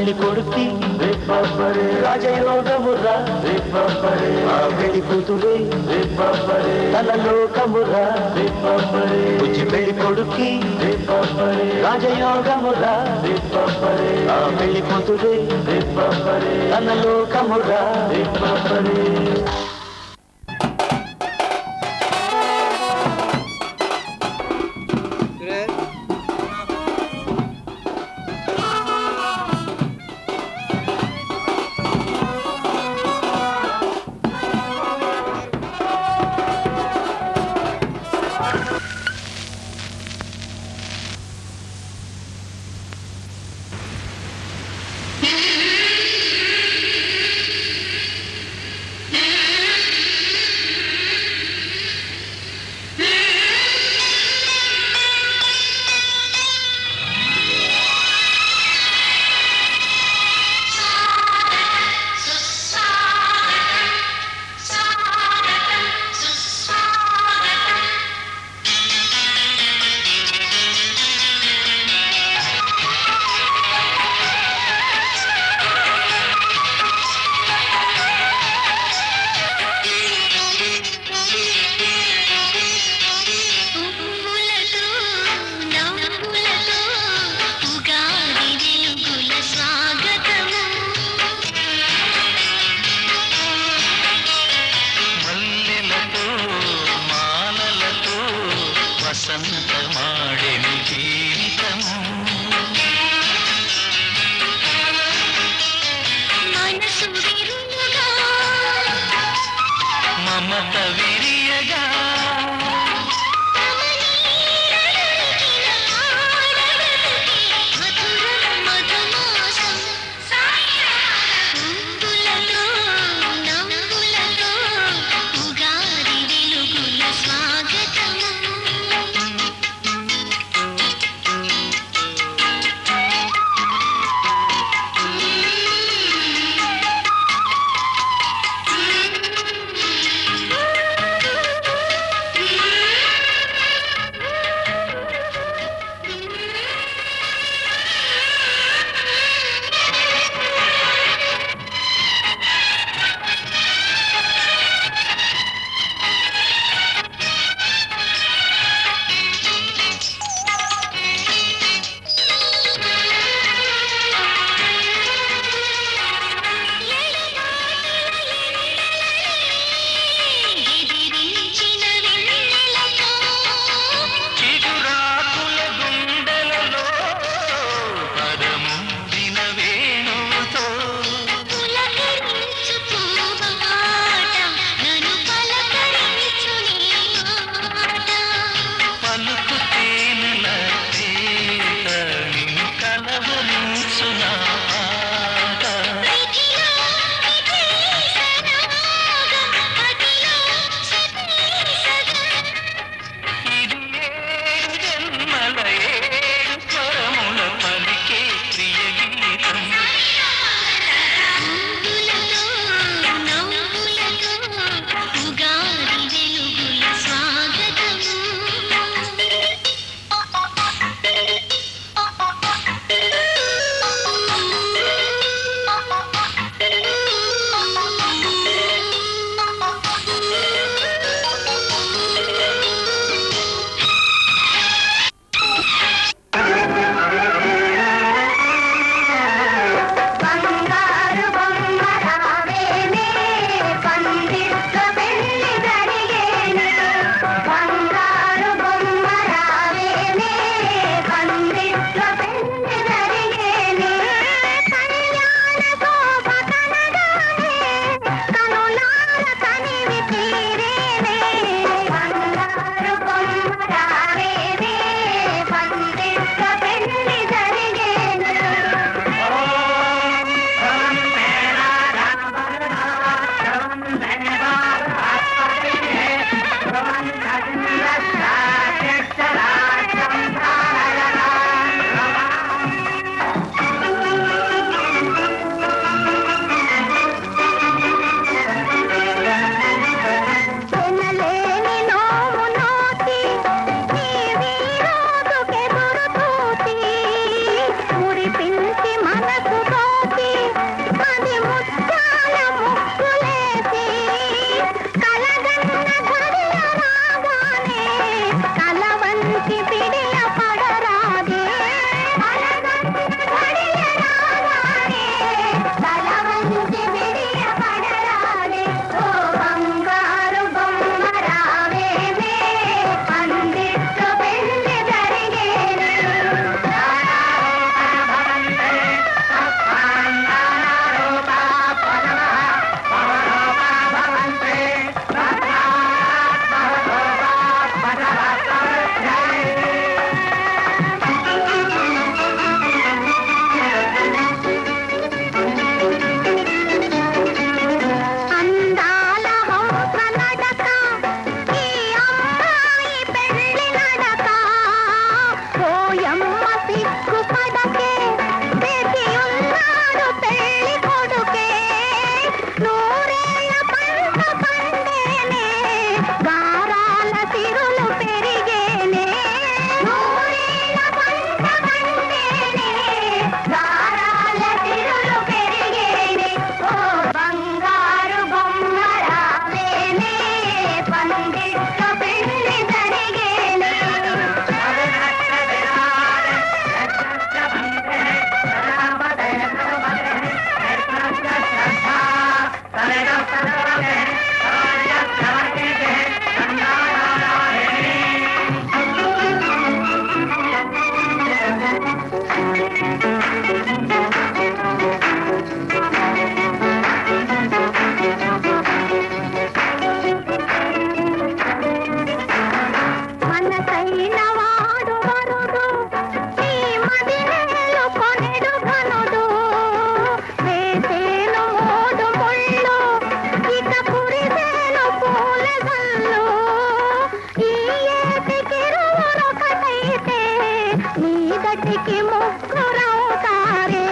పెళ్లి కొడుకి రాజయోగమురా ఆ పెళ్లి కూతురే తన లోకమురా బుజ్జి పెళ్లి కొడుకి రాజయోగమురా ఆ పెళ్లి కూతురే తన లోకమురా వసంతమాడెను జీవితము మనసు విరులుగా మమత విరియగా మనసైన వాడు వరుడు నీ మదిలో కొనెడు ఘనుడు వేసేను మోడు ముళ్ళు ఇక కురిసేను పూల జల్లు ఈ ఏటికిరువురొకటైతే నీ గట్టికి ముగ్గురవుతారే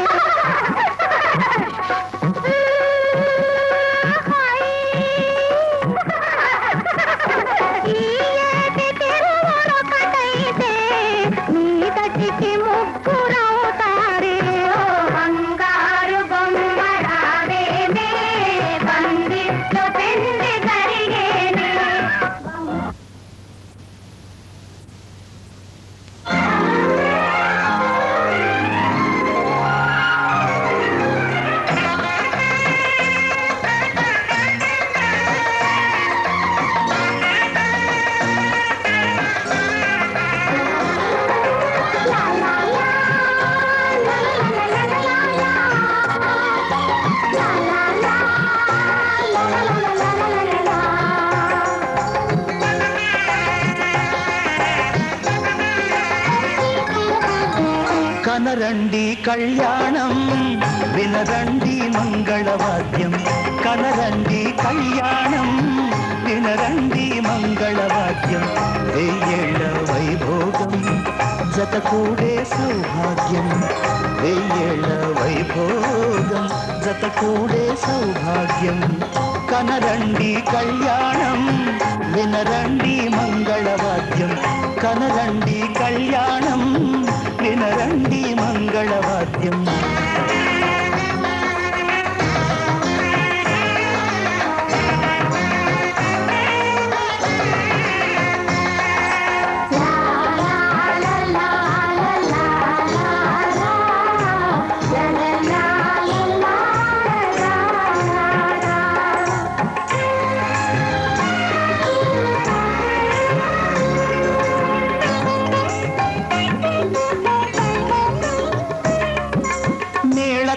ఈ ఏటికిరువురొకటైతే నీ గట్టికి ముగ్గురవుతారే బంగారు బొమ్మడావేనే బందిట్లో పెండి జరిగేనే కనరండి కళ్యాణం వినరండి మంగళవాద్యం కనరండి కళ్యాణం వినరండి మంగళవాద్యం వెయ్యేళ్ళ వైభోగం జత కూడే సౌభాగ్యం వెయ్యేళ్ళ వైభోగం జత కూడే సౌభాగ్యం కనరండి కళ్యాణం వినరండి మంగళవాద్యం కనరండి కళ్యాణం వినరండి మంగళవాద్యం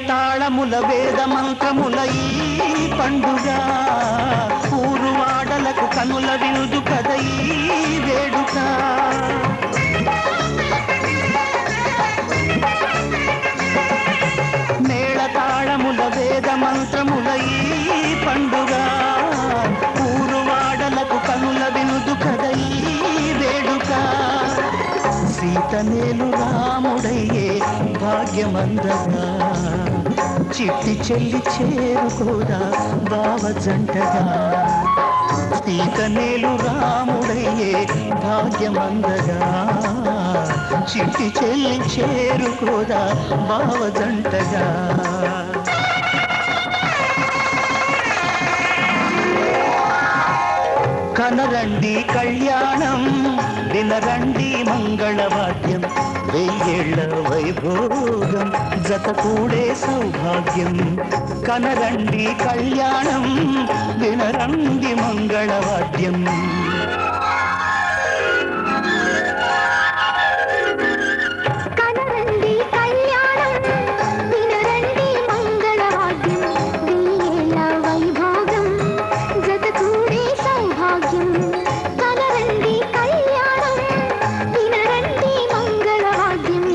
తాళముల వేద మంత్రముల ఈ పండుగ ఊరువాడలకు కనుల వినుదు కద ఈ వేడుక మేళ తాళముల వేద మంత్రముల ఈ పండుగ ఊరువాడలకు కనుల వినుదు కద ఈ వేడుక సీతనేలు రాముడయ్యే భాగ్యమందగా చిట్టి చెల్లి చేరుకోదా బావ జంటగా సీతనేలు రాముడయ్యే భాగ్యమందగా చిట్టి చెల్లి చేరుకోదా బావ జంటగా కనరండి కళ్యాణం వినరండి మంగళవాద్యం వెయ్యేళ్ళ వైభోగం జత కూడే సౌభాగ్యం కనరండి కళ్యాణం వినరండి మంగళవాద్యం కనరండి కళ్యాణం వినరండి మంగళవాద్యం వెయ్యేళ్ళ వైభోగం జత కూడే సౌభాగ్యం కనరండి కళ్యాణం వినరండి మంగళవాద్యం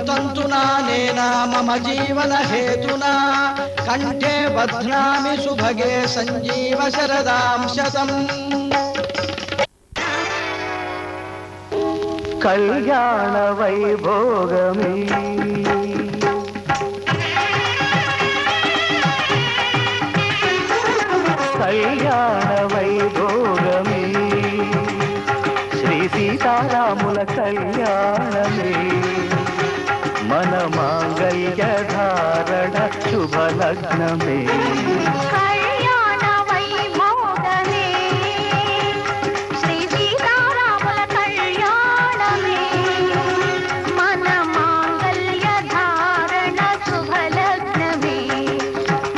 తంతునా నేనా మమ జీవన హేతునా కంఠే బధ్నామి సుభగే సంజీవ శరదాం శతం. కళ్యాణ వైభోగమే కళ్యాణ వైభోగమే శ్రీ సీతారాముల కళ్యాణమే మన మాంగళ్య ధారణ శుభలగ్నమే. కళ్యాణ వైభోగమే శ్రీ సీతారాముల కళ్యాణమే మన మాంగళ్య ధారణ శుభలగ్నమే.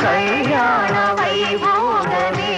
కళ్యాణ వైభోగమే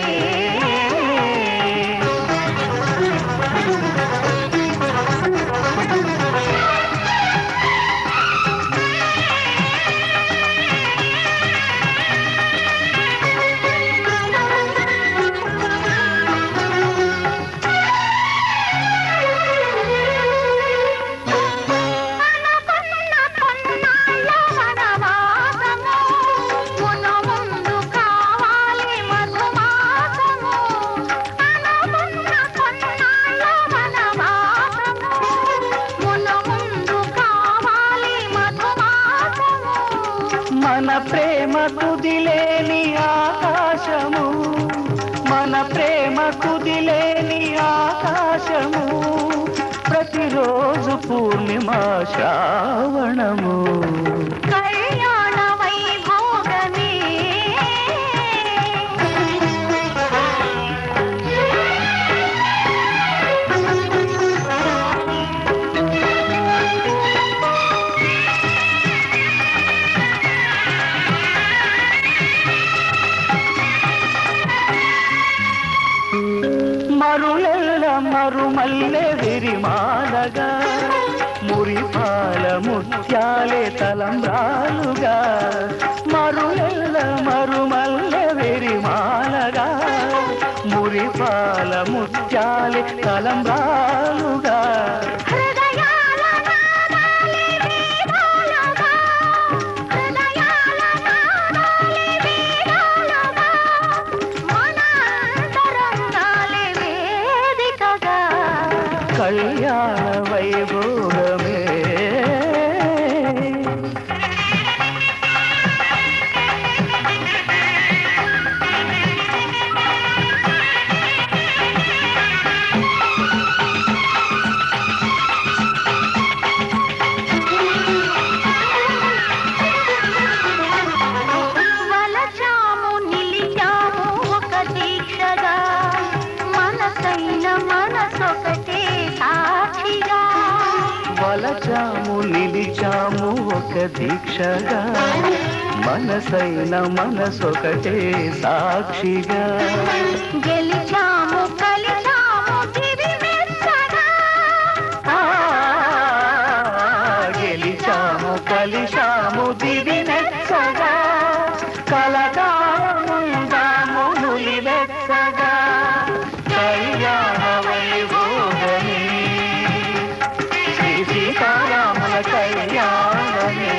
మన ప్రేమ కుదిలేని ఆకాశము మన ప్రేమ కుదిలేని ఆకాశము ప్రతిరోజు పూర్ణిమ శ్రావణము. కళ్యాణ వైభోగమే మరులెల్ల మరుమల్లె విరిమాలగా మురిపాల ముత్యాలే తలంబ్రాలుగా మరులెల్ల మరుమల్లె విరిమాలగా మురిపాల ముత్యాలే తలంబ్రాలుగా హృదయాల నాదాలే వేదాలుగా హృదయాల నాదాలే వేదాలుగా మన అంతరంగాలే వేదికగా. కళ్యాణ వైభోగమే వలచాము నిలిచాము ఒక దీక్షగా మనసైన మనసొకటే సాక్షిగా. వలచాము నిలిచాము ఒక దీక్షగా మనసైన మనసొకటే సాక్షిగా గెలిచాము కలిచాము దివి మెచ్చగా ఆ, గెలిచాము కలిశాము దివి నెచ్చగా కలగాముందాము నులి వెచ్చగా. కళ్యాణ వైభోగమే శ్రీ సీతారాముల కళ్యాణమే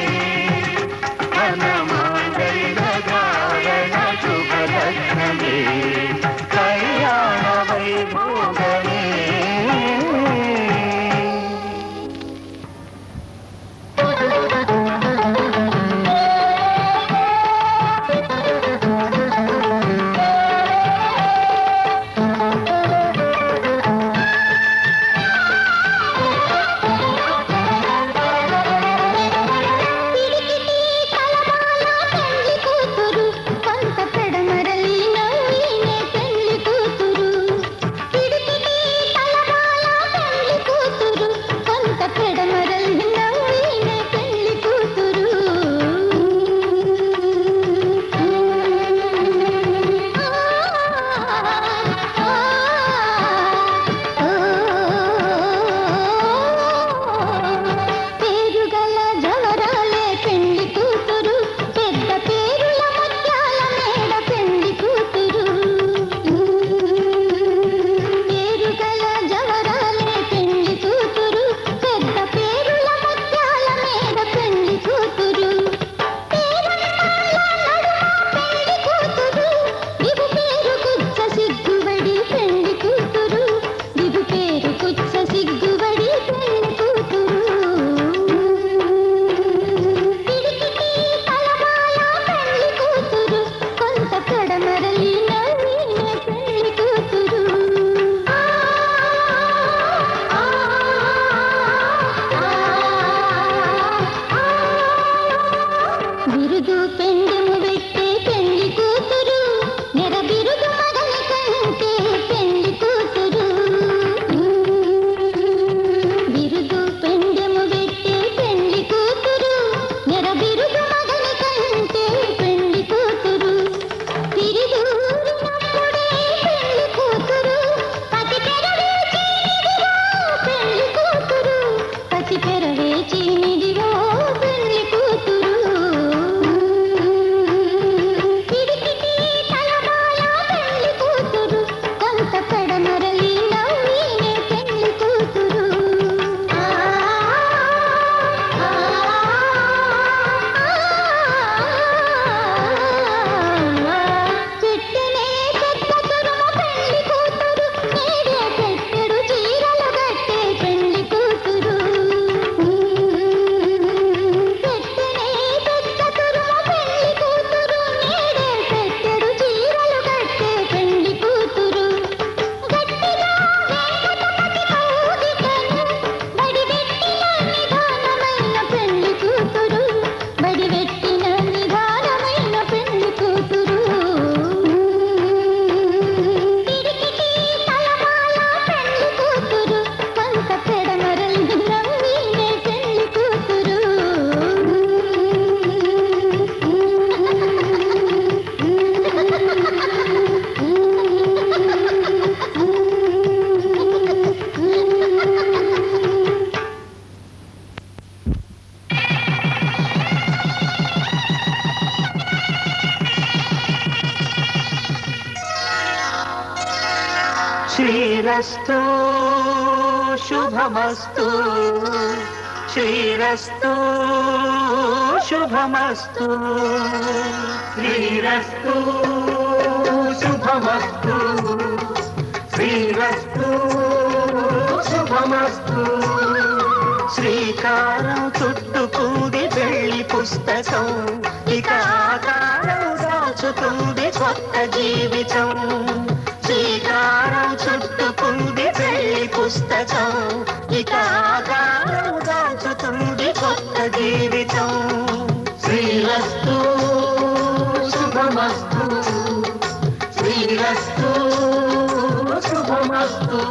మన మాంగళ్య ధారణ శుభలగ్నమే. కళ్యాణ శ్రీరస్తు శుభమస్తు శ్రీరస్తు శుభమస్తు శ్రీరస్తు శుభమస్తు శ్రీరస్తు శుభమస్తు శ్రీకారం చుట్టుకుంది పెళ్లి పుస్తకం ఇక ఆకారం దాచుతుంది కొత్త జీవితం శ్రీకారం చుట్టుకుంది పెళ్లి పుస్తకం ఇక ఆకారం దాచుతుంది కొత్త జీవితం శ్రీరస్తు శుభమస్తు శ్రీరస్తు శుభమస్తు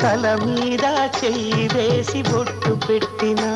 తల మీద చెయ్యి వేసి బొట్టు పెట్టినా